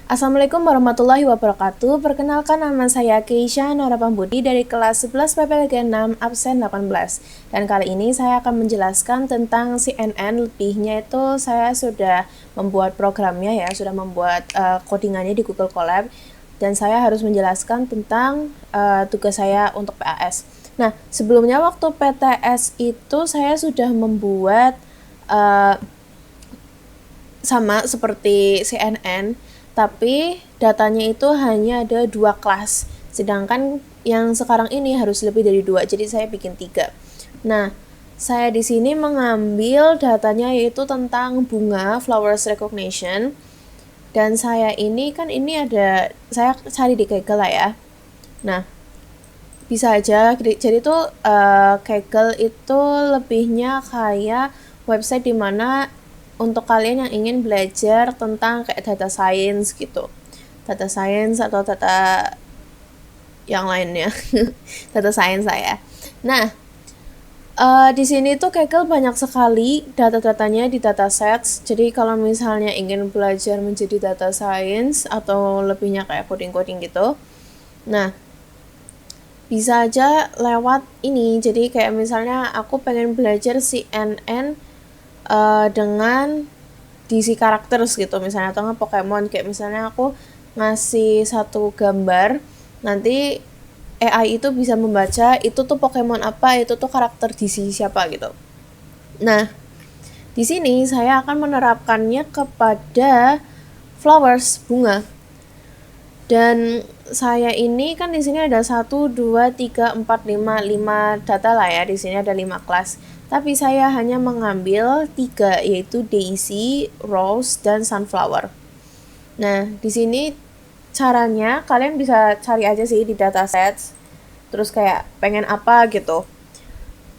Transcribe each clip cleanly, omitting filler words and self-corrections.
Assalamualaikum warahmatullahi wabarakatuh. Perkenalkan, nama saya Keisha Nora Pambudi dari kelas 11 PPLG 6 absen 18. Dan kali ini saya akan menjelaskan tentang CNN. Lebihnya itu saya sudah membuat programnya ya, sudah membuat codingannya di Google Colab. Dan saya harus menjelaskan tentang tugas saya untuk PAS. Nah, sebelumnya waktu PTS itu saya sudah membuat sama seperti CNN, tapi datanya itu hanya ada 2 kelas, sedangkan yang sekarang ini harus lebih dari 2, jadi saya bikin 3. Nah, saya di sini mengambil datanya yaitu tentang bunga, flowers recognition, dan saya ini ada, saya cari di Kaggle lah ya. Nah, bisa aja, jadi tuh Kaggle itu lebihnya kayak website dimana untuk kalian yang ingin belajar tentang kayak data science gitu, data science atau data yang lainnya, data science saya. Nah, di sini tuh Kaggle banyak sekali data-datanya di datasets. Jadi kalau misalnya ingin belajar menjadi data science atau lebihnya kayak coding-coding gitu, nah bisa aja lewat ini. Jadi kayak misalnya aku pengen belajar CNN dengan DC characters gitu misalnya, atau nggak Pokemon, kayak misalnya aku ngasih satu gambar, nanti AI itu bisa membaca itu tuh Pokemon apa, itu tuh karakter DC siapa gitu. Nah, di sini saya akan menerapkannya kepada flowers, bunga. Dan saya ini kan di sini ada 1, 2, 3, 4, 5 data lah ya. Di sini ada 5 kelas. Tapi saya hanya mengambil 3, yaitu Daisy, Rose, dan Sunflower. Nah, di sini caranya kalian bisa cari aja sih di datasets. Terus kayak pengen apa gitu.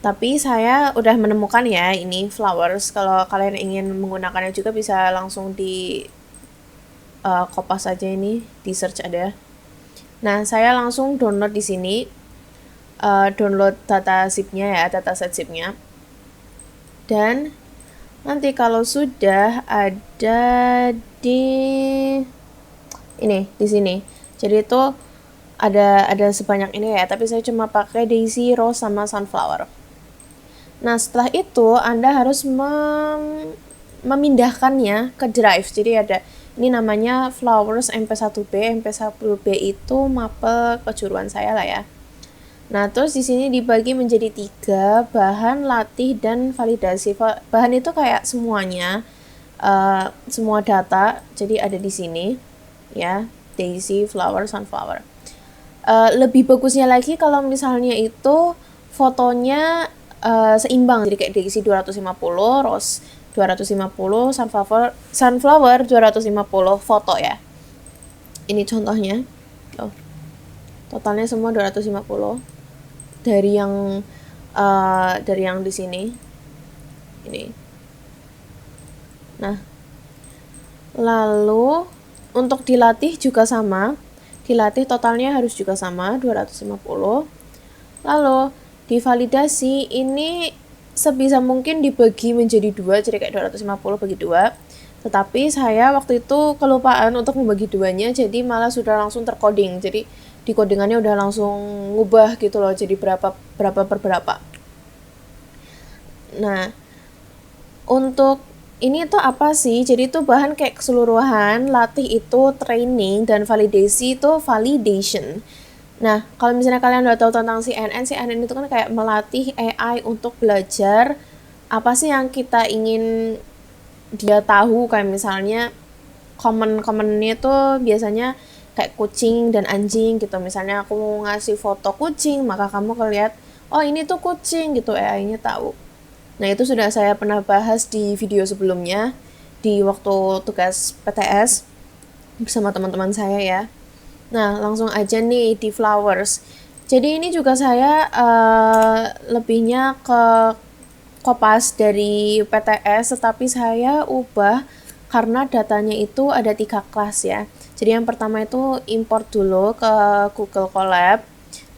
Tapi saya udah menemukan ya ini flowers. Kalau kalian ingin menggunakannya juga bisa langsung di kopas aja, ini di search ada. Nah, saya langsung download di sini, download data zip-nya ya, dataset zip-nya. Dan nanti kalau sudah ada di ini, di sini. Jadi itu ada sebanyak ini ya, tapi saya cuma pakai Daisy, Rose, sama Sunflower. Nah, setelah itu Anda harus memindahkannya ke Drive. Jadi ada ini namanya Flowers MP1B. MP1B itu mapel kejuruan saya lah ya. Nah, terus di sini dibagi menjadi 3, bahan, latih, dan validasi. Bahan itu kayak semuanya, semua data. Jadi ada di sini ya, Daisy, Flower, Sunflower. Lebih bagusnya lagi kalau misalnya itu fotonya seimbang, jadi kayak Daisy 250, Rose 250, Sunflower 250 foto ya. Ini contohnya. Totalnya semua 250 dari yang di sini. Ini. Nah, lalu untuk dilatih juga sama. Dilatih totalnya harus juga sama 250. Lalu divalidasi ini sebisa mungkin dibagi menjadi 2, jadi kayak 250 bagi 2. Tetapi saya waktu itu kelupaan untuk membagi 2-nya, jadi malah sudah langsung tercoding. Jadi di codingannya udah langsung ngubah gitu loh, jadi berapa per berapa. Nah, untuk ini tuh apa sih? Jadi itu bahan kayak keseluruhan, latih itu training, dan validasi itu validation. Nah, kalau misalnya kalian udah tahu tentang CNN itu kan kayak melatih AI untuk belajar apa sih yang kita ingin dia tahu. Kayak misalnya common-commonnya tuh biasanya kayak kucing dan anjing gitu. Misalnya aku mau ngasih foto kucing, maka kamu lihat, oh ini tuh kucing gitu, AI-nya tahu. Nah, itu sudah saya pernah bahas di video sebelumnya, di waktu tugas PTS bersama teman-teman saya ya. Nah, langsung aja nih di flowers. Jadi ini juga saya lebihnya ke kopas dari PTS, tetapi saya ubah karena datanya itu ada 3 kelas ya. Jadi yang pertama itu import dulu ke Google Colab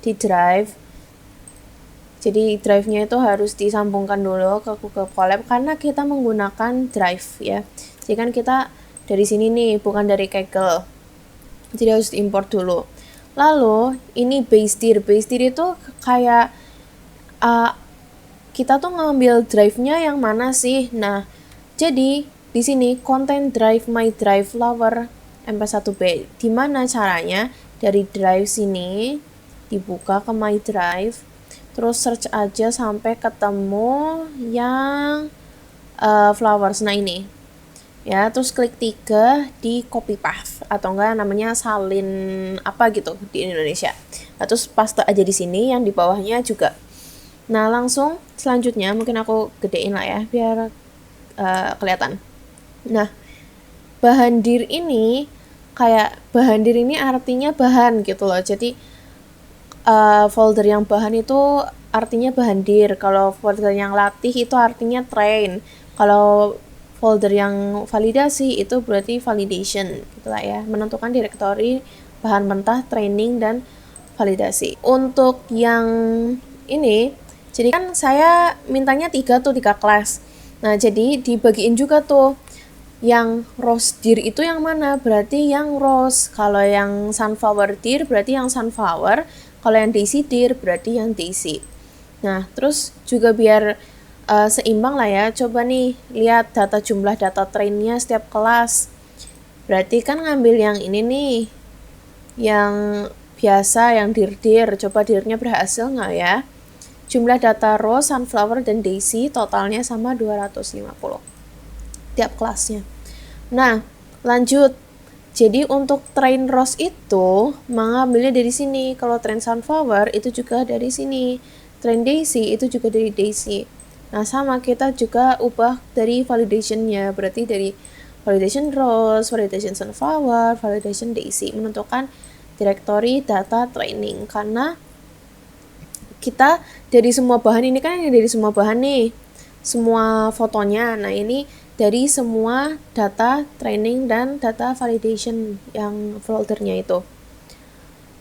di Drive. Jadi drive-nya itu harus disambungkan dulu ke Google Colab karena kita menggunakan Drive ya. Jadi kan kita dari sini nih, bukan dari Kaggle. Jadi harus diimport dulu. Lalu ini base dir. Base dir itu kayak kita tuh ngambil drive-nya yang mana sih? Nah, jadi di sini content drive my drive flower mp1b. Dimana caranya? Dari drive sini dibuka ke my drive, terus search aja sampai ketemu yang flowers. Nah ini ya, terus klik 3 di copy path atau enggak namanya salin apa gitu di Indonesia. Nah, terus paste aja di sini, yang di bawahnya juga. Nah, langsung selanjutnya mungkin aku gedein lah ya biar kelihatan. Nah, bahan dir ini artinya bahan gitu loh. Jadi folder yang bahan itu artinya bahan dir. Kalau folder yang latih itu artinya train. Kalau folder yang validasi itu berarti validation gitulah ya, menentukan direktori bahan mentah, training, dan validasi. Untuk yang ini, jadi kan saya mintanya 3 kelas. Nah, jadi dibagiin juga tuh yang rose dir itu yang mana, berarti yang rose. Kalau yang sunflower dir berarti yang sunflower. Kalau yang daisy dir berarti yang daisy. Nah, terus juga biar seimbang lah ya, coba nih lihat jumlah data trainnya setiap kelas. Berarti kan ngambil yang ini nih, yang biasa, yang dir. Coba dirnya berhasil nggak ya? Jumlah data rose, sunflower, dan daisy totalnya sama 250 tiap kelasnya. Nah, lanjut. Jadi untuk train rose itu mengambilnya dari sini. Kalau train sunflower itu juga dari sini. Train daisy itu juga dari daisy. Nah, sama kita juga ubah dari validationnya, berarti dari validation rose, validation sunflower, validation daisy, menentukan directory data training. Karena kita dari semua bahan ini kan, dari semua bahan nih, semua fotonya. Nah, ini dari semua data training dan data validation yang foldernya itu.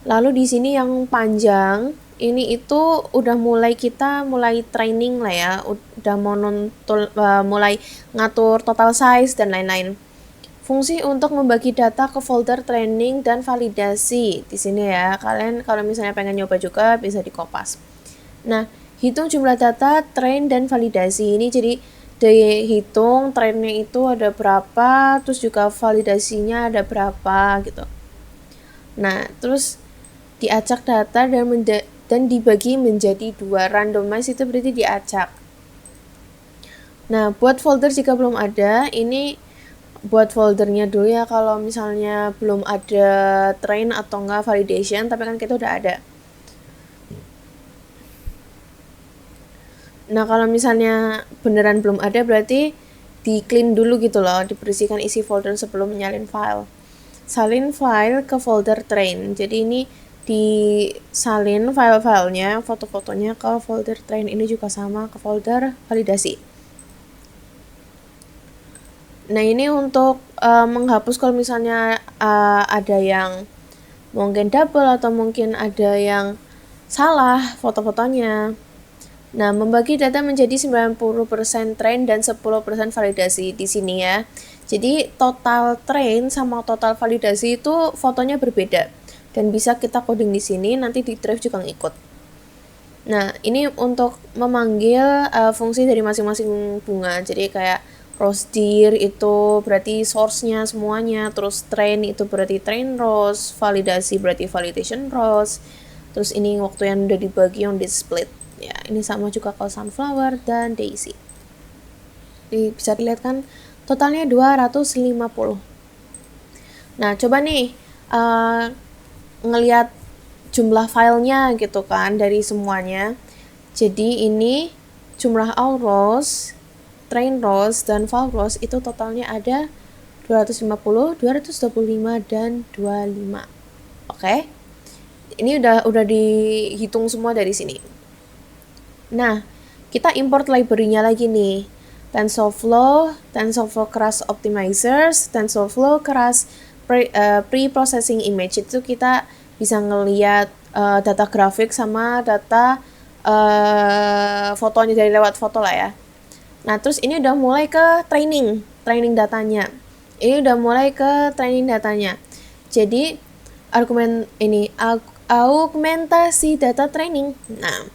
Lalu di sini yang panjang ini itu udah kita mulai training lah ya, udah mulai ngatur total size dan lain-lain. Fungsi untuk membagi data ke folder training dan validasi di sini ya. Kalian kalau misalnya pengen nyoba juga bisa di Kopas. Nah, hitung jumlah data train dan validasi ini, jadi dihitung trainnya itu ada berapa, terus juga validasinya ada berapa gitu. Nah, terus diacak data dan dibagi menjadi 2. Randomize itu berarti diacak. Nah, buat folder jika belum ada, ini buat foldernya dulu ya kalau misalnya belum ada train atau enggak validation, tapi kan kita udah ada. Nah, kalau misalnya beneran belum ada berarti di clean dulu gitu loh, dibersihkan isi folder sebelum nyalin file. Salin file ke folder train. Jadi ini disalin file-filenya, foto-fotonya ke folder train, ini juga sama ke folder validasi. Nah, ini untuk menghapus kalau misalnya ada yang mungkin double atau mungkin ada yang salah foto-fotonya. Nah, membagi data menjadi 90% train dan 10% validasi di sini ya. Jadi total train sama total validasi itu fotonya berbeda dan bisa kita coding di sini, nanti di drive juga ngikut. Nah, ini untuk memanggil fungsi dari masing-masing bunga. Jadi kayak rose dir itu berarti source-nya semuanya, terus train itu berarti train rose, validasi berarti validation rose. Terus ini waktu yang udah dibagi yang di split. Ya, ini sama juga kalau sunflower dan daisy. Jadi bisa dilihat kan totalnya 250. Nah, coba nih ngelihat jumlah filenya gitu kan dari semuanya. Jadi ini jumlah all rows, train rows, dan file rows itu totalnya ada 250, 225, dan 25. Oke. Ini udah dihitung semua dari sini. Nah, kita import library-nya lagi nih. TensorFlow Keras Optimizers, TensorFlow Keras Pre-Processing Image. Itu kita bisa ngeliat data grafik sama data fotonya dari lewat foto lah ya. Nah, terus ini udah mulai ke training datanya. Jadi augmentasi data training. Nah,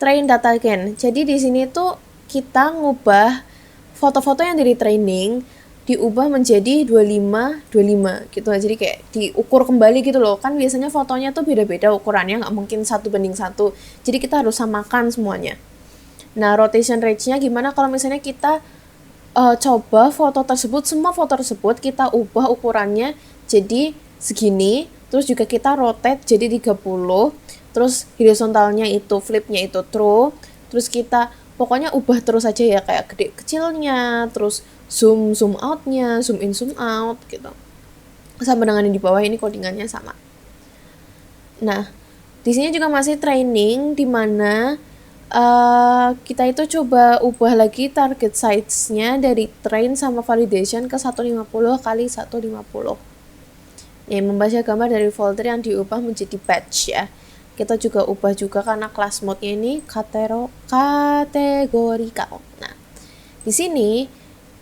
train data again. Jadi di sini tuh kita ngubah foto-foto yang dari training diubah menjadi 25 gitu. Jadi kayak diukur kembali gitu loh. Kan biasanya fotonya tuh beda-beda ukurannya, nggak mungkin 1:1. Jadi kita harus samakan semuanya. Nah, rotation range-nya gimana kalau misalnya kita coba semua foto tersebut kita ubah ukurannya jadi segini, terus juga kita rotate jadi 30, terus horizontalnya itu flipnya itu true, terus kita pokoknya ubah terus aja ya, kayak gede kecilnya, terus zoom outnya, zoom in zoom out gitu, sama dengan yang di bawah ini codingannya sama. Nah, di sini juga masih training di mana kita itu coba ubah lagi target size-nya dari train sama validation ke 150 kali 150. Membaca gambar dari folder yang diubah menjadi batch ya. Kita juga ubah juga karena class mode-nya ini kategorikal. Nah, di sini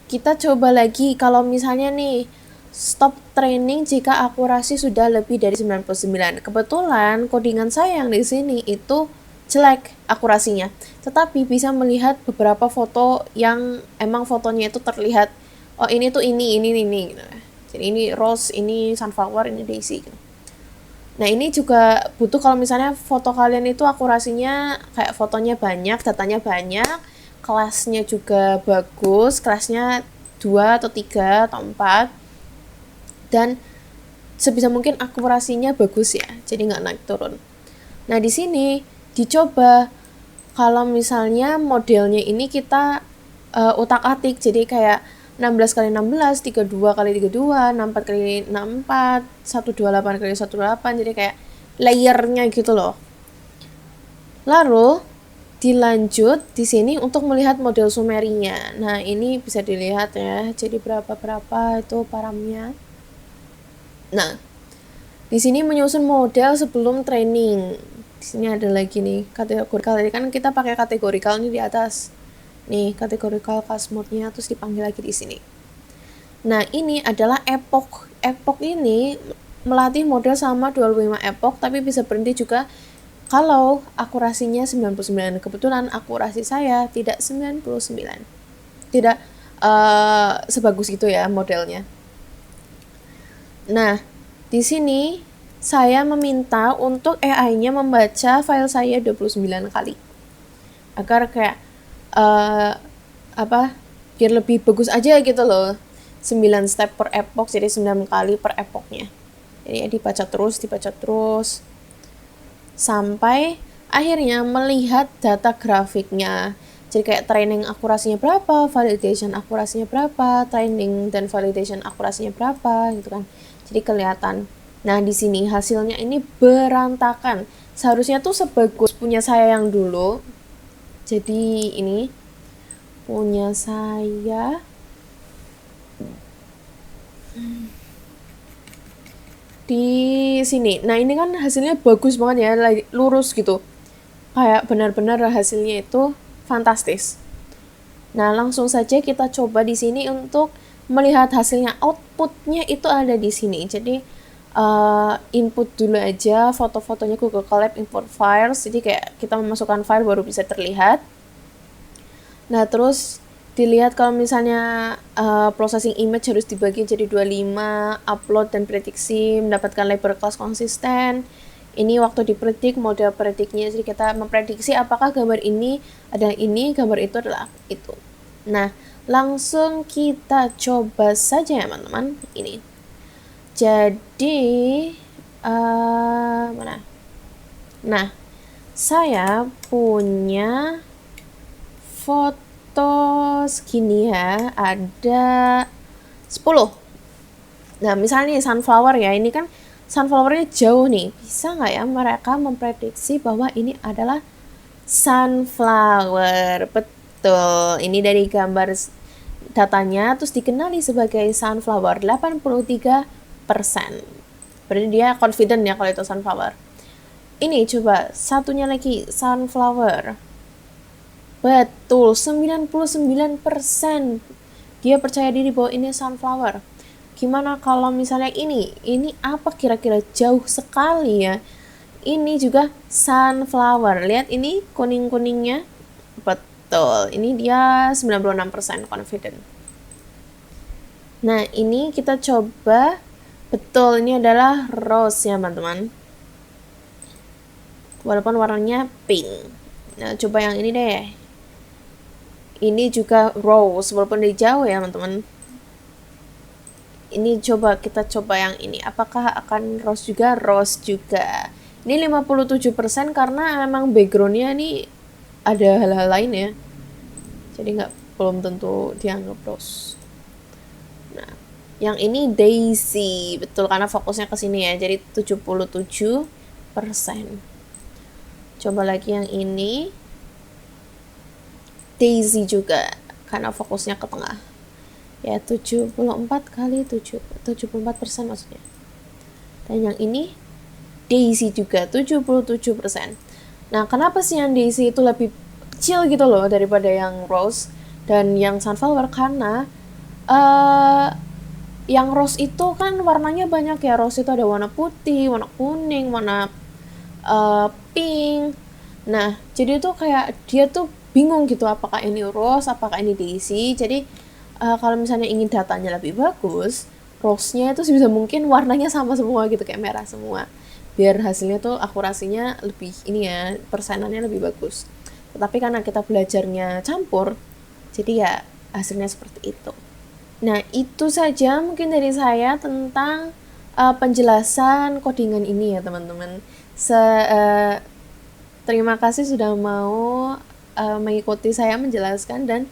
kita coba lagi kalau misalnya nih stop training jika akurasi sudah lebih dari 99. Kebetulan codingan saya yang di sini itu jelek akurasinya, tetapi bisa melihat beberapa foto yang emang fotonya itu terlihat ini tuh ini gitu. Jadi ini rose, ini sunflower, ini daisy gitu. Nah, ini juga butuh kalau misalnya foto kalian itu akurasinya kayak fotonya banyak, datanya banyak, kelasnya juga bagus, kelasnya 2 atau 3 atau 4, dan sebisa mungkin akurasinya bagus ya, jadi nggak naik turun. Nah, di sini dicoba kalau misalnya modelnya ini kita utak-atik, jadi kayak 16 kali 16, 32 kali 32, 64 kali 64, 128 kali 128, jadi kayak layernya gitu loh. Lalu dilanjut di sini untuk melihat model sumerinya. Nah, ini bisa dilihat ya, jadi berapa itu paramnya. Nah, di sini menyusun model sebelum training. Di sini ada lagi nih kategorikal. Tadi kan kita pakai kategorikal nih di atas. Nih, kategorikal class mode-nya terus dipanggil lagi di sini. Nah, ini adalah epoch. Epoch ini melatih model sama 25 epoch, tapi bisa berhenti juga kalau akurasinya 99. Kebetulan akurasi saya tidak 99. Tidak sebagus itu ya modelnya. Nah, di sini saya meminta untuk AI-nya membaca file saya 29 kali. Agar kayak biar lebih bagus aja gitu loh. 9 step per epoch, jadi 9 kali per epochnya. Jadi dibaca terus sampai akhirnya melihat data grafiknya. Jadi kayak training akurasinya berapa, validation akurasinya berapa, training dan validation akurasinya berapa gitu kan. Jadi kelihatan. Nah, di sini hasilnya ini berantakan. Seharusnya tuh sebagus punya saya yang dulu. Jadi ini punya saya di sini. Nah, ini kan hasilnya bagus banget ya, lurus gitu. Kayak benar-benar hasilnya itu fantastis. Nah, langsung saja kita coba di sini untuk melihat hasilnya. Outputnya itu ada di sini. Jadi input dulu aja foto-fotonya Google Colab import files. Jadi kayak kita memasukkan file baru bisa terlihat. Nah, terus dilihat kalau misalnya processing image harus dibagi jadi 25, upload dan prediksi, mendapatkan label kelas konsisten. Ini waktu dipredik, model prediknya, jadi kita memprediksi apakah gambar ini adalah ini, gambar itu adalah itu. Nah, langsung kita coba saja ya teman-teman. Ini jadi mana? Nah, saya punya foto segini ya, ada 10. Nah, misalnya nih sunflower ya, ini kan sunflowernya jauh nih. Bisa nggak ya mereka memprediksi bahwa ini adalah sunflower? Betul, ini dari gambar datanya terus dikenali sebagai sunflower 83%. Berarti dia confident ya kalau itu sunflower. Ini coba satunya lagi, sunflower. Betul, 99%. Dia percaya diri bahwa ini sunflower. gimana kalau misalnya ini apa kira-kira, jauh sekali ya. Ini juga sunflower, lihat ini kuning-kuningnya, betul, ini dia 96% confident. Nah ini kita coba, betul ini adalah rose ya teman-teman, walaupun warnanya pink. Nah coba yang ini deh, ini juga rose walaupun dari jauh ya teman-teman. Ini kita coba yang ini, apakah akan rose juga? Rose juga. Ini 57% karena emang backgroundnya ini ada hal-hal lain ya, jadi belum tentu dianggap rose. Nah yang ini daisy, betul karena fokusnya ke sini ya, jadi 77%. Coba lagi yang ini daisy juga karena fokusnya ke tengah ya, 74 kali 74% maksudnya. Dan yang ini daisy juga 77%. Nah kenapa sih yang daisy itu lebih kecil gitu loh daripada yang rose dan yang sunflower? Karena yang rose itu kan warnanya banyak ya, rose itu ada warna putih, warna kuning, warna pink. Nah jadi tuh kayak dia tuh bingung gitu, apakah ini rose, apakah ini daisy. Jadi kalau misalnya ingin datanya lebih bagus, rose-nya itu sebisa mungkin warnanya sama semua gitu, kayak merah semua, biar hasilnya tuh akurasinya lebih ini ya, persenannya lebih bagus. Tetapi karena kita belajarnya campur, jadi ya hasilnya seperti itu. Nah itu saja mungkin dari saya tentang penjelasan codingan ini ya teman-teman. Terima kasih sudah mau mengikuti saya menjelaskan dan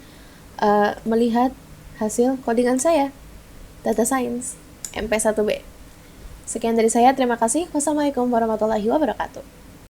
melihat hasil codingan saya, data science MP1B. Sekian dari saya, terima kasih. Wassalamualaikum warahmatullahi wabarakatuh.